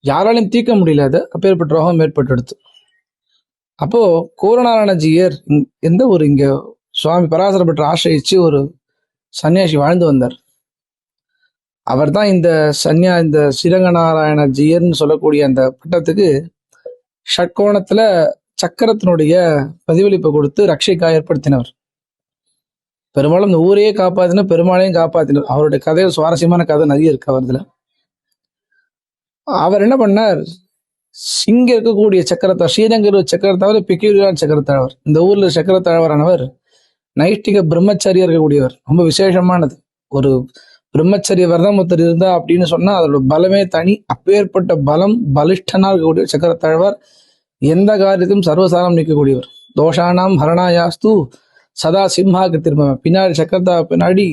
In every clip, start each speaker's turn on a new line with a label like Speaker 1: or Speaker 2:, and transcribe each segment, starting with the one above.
Speaker 1: யாராலையும் தீர்க்க முடியல. அது அப்பேற்பட்ட ரோகம் ஏற்பட்டு அப்போ கூரநாராயணஜியர் எந்த ஒரு இங்க சுவாமி பராசர பட்டர் ஆசிரியிச்சு ஒரு சன்னியாசி வாழ்ந்து வந்தார். அவர் தான் இந்த ஸ்ரீரங்கநாராயணஜியர்னு சொல்லக்கூடிய அந்த பட்டத்துக்கு ஷட்கோணத்துல சக்கரத்தினுடைய பிரதிபலிப்பை கொடுத்து ரட்சிக்கா ஏற்படுத்தினவர். பெரும்பாலும் இந்த ஊரையே காப்பாத்தின பெருமாளையும் காப்பாத்தினர். அவருடைய கதையில் சுவாரஸ்யமான கதை நிறைய இருக்கு அவர்துல. அவர் என்ன பண்ணார், இங்க இருக்கக்கூடிய சக்கரத்தார், ஸ்ரீரங்கர் சக்கரத்தாவர் பெக்யூரியான் சக்கரத்தாழ்வார், இந்த ஊர்ல சக்கரத்தாழ்வாரானவர் நைஷ்டிக பிரம்மச்சரியா இருக்கக்கூடியவர். ரொம்ப விசேஷமானது. ஒரு பிரம்மச்சரிய விரதம் ஒருத்தர் இருந்தா அப்படின்னு சொன்னா அதோட பலமே தனி. அப்பேற்பட்ட பலம் பலிஷ்டனா இருக்கக்கூடிய சக்கரத்தாழ்வார் எந்த காரியத்தையும் சர்வசாரம் நீக்கக்கூடியவர். தோஷானாம் ஹரணாயாஸ்து சதா சிம்ஹாக்கு திரும்ப. பின்னாடி சக்கரத்தா பின்னாடி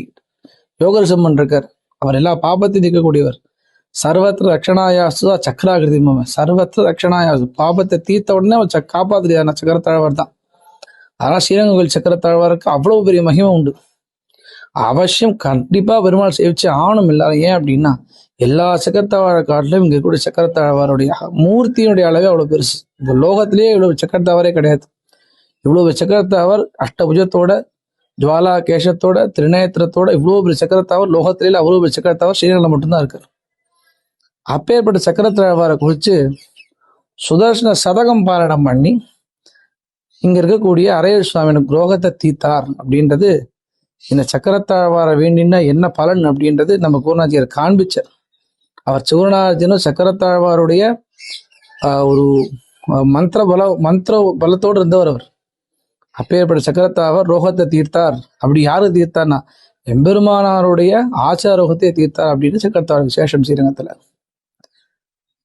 Speaker 1: யோகரிசம்மன் இருக்கார். அவர் எல்லா பாபத்தையும் நீக்கக்கூடியவர். சர்வத்திர ரக்ஷணாயாசு சக்கராகிருதி சர்வத்திர ரக்ஷணாயாசு. பாபத்தை தீர்த்த உடனே அவர் காப்பாத்துறியான சக்கரத்தாழ்வார் தான். ஆனா ஸ்ரீரங்கோவில் சக்கரத்தாழ்வாருக்கு அவ்வளவு பெரிய மகிமை உண்டு. அவசியம் கண்டிப்பா பெருமாள் சேவிச்சு ஆணும் இல்லாத. ஏன் அப்படின்னா எல்லா சக்கரத்தாழ்வார காட்டிலும் இங்க கூட சக்கரத்தாழ்வாருடைய மூர்த்தியினுடைய அளவே அவ்வளவு பெருசு. இந்த லோகத்திலேயே இவ்வளவு சக்கரத்தாவரே கிடையாது. இவ்வளவு சக்கரத்தாவர் அஷ்டபுஜத்தோட ஜுவாலா கேசத்தோட திருநேத்திரத்தோட இவ்வளவு பெரிய சக்கரத்தாவர் லோகத்திலேயே அவ்வளவு பெரிய சக்கரத்தாவர் ஸ்ரீரங்கத்தில் மட்டும்தான் இருக்காரு. அப்பேற்பட்ட சக்கரத்தாழ்வாரை குறிச்சு சுதர்சன சதகம் பாராயணம் பண்ணி இங்க இருக்கக்கூடிய அரையர் சுவாமியின் குரோகத்தை தீத்தார் அப்படின்றது, இந்த சக்கரத்தாழ்வார வேண்டினா என்ன பலன் அப்படின்றது நம்ம குருநாச்சியார் காண்பிச்சார். அவர் சிவநாஜனும் சக்கரத்தாழ்வாருடைய ஒரு மந்திர பலத்தோடு இருந்தவர். அவர் அப்பேற்பட்ட சக்கரத்தாழ்வார் ரோகத்தை தீர்த்தார். அப்படி யாரு தீர்த்தார்னா எம்பெருமானாருடைய ஆச்சாரோகத்தை தீர்த்தார் அப்படின்னு சக்கரத்தாழ்வார் விசேஷம் ஸ்ரீரங்கத்துல.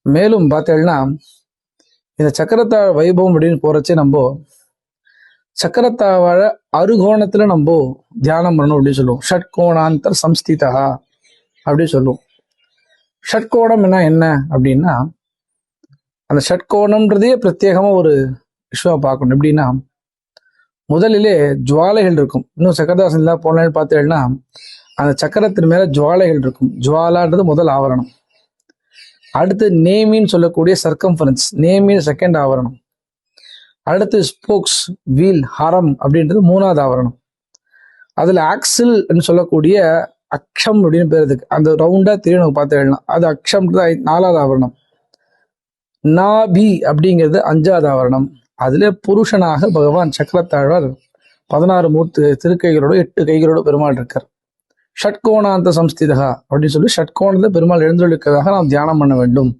Speaker 1: மேலும் பார்த்தேன்னா இந்த சக்கரத்தாழ் வைபவம் அப்படின்னு போறச்சே நம்ம சக்கரத்தாழ அருகோணத்துல நம்ம தியானம் பண்ணணும் அப்படின்னு சொல்லுவோம். ஷட்கோணாந்தர் சம்ஸ்திதா அப்படின்னு சொல்லுவோம். ஷட்கோணம் என்ன அப்படின்னா அந்த ஷட்கோணம்ன்றதே பிரத்யேகமா ஒரு விஷயம் பார்க்கணும். எப்படின்னா முதலிலே ஜுவாலைகள் இருக்கும். இன்னும் சக்கரதாசன் எல்லாம் போனாலும் பார்த்தேன்னா அந்த சக்கரத்தின் மேல ஜுவாலைகள் இருக்கும். ஜுவாலான்றது முதல் ஆவரணம். அடுத்து நேமின்னு சொல்லக்கூடிய சர்க்கம்ஃபரன்ஸ், நேமின் செகண்ட் ஆவரணம். அடுத்து ஸ்போக்ஸ் வீல் ஹரம் அப்படின்றது மூணாவது ஆவரணம். அதுல ஆக்சில் சொல்லக்கூடிய அக்ஷம் அப்படின்னு பேர் இருக்கு. அந்த ரவுண்டா தெரியும் பார்த்து அது அக்ஷம் நாலாவது ஆவரணம். நாபி அப்படிங்கிறது அஞ்சாவது ஆவரணம். அதுல புருஷனாக பகவான் சக்கரத்தாழ்வார் 16 மூர்த்தி திருக்கைகளோட 8 கைகளோட பெருமாள் இருக்கார். ஷட்கோணாந்த சம்ஸ்திதா அப்படின்னு சொல்லி ஷட்கோணத்துல பெருமாள் எழுந்தொழிக்கிறதாக நாம் தியானம் பண்ண வேண்டும்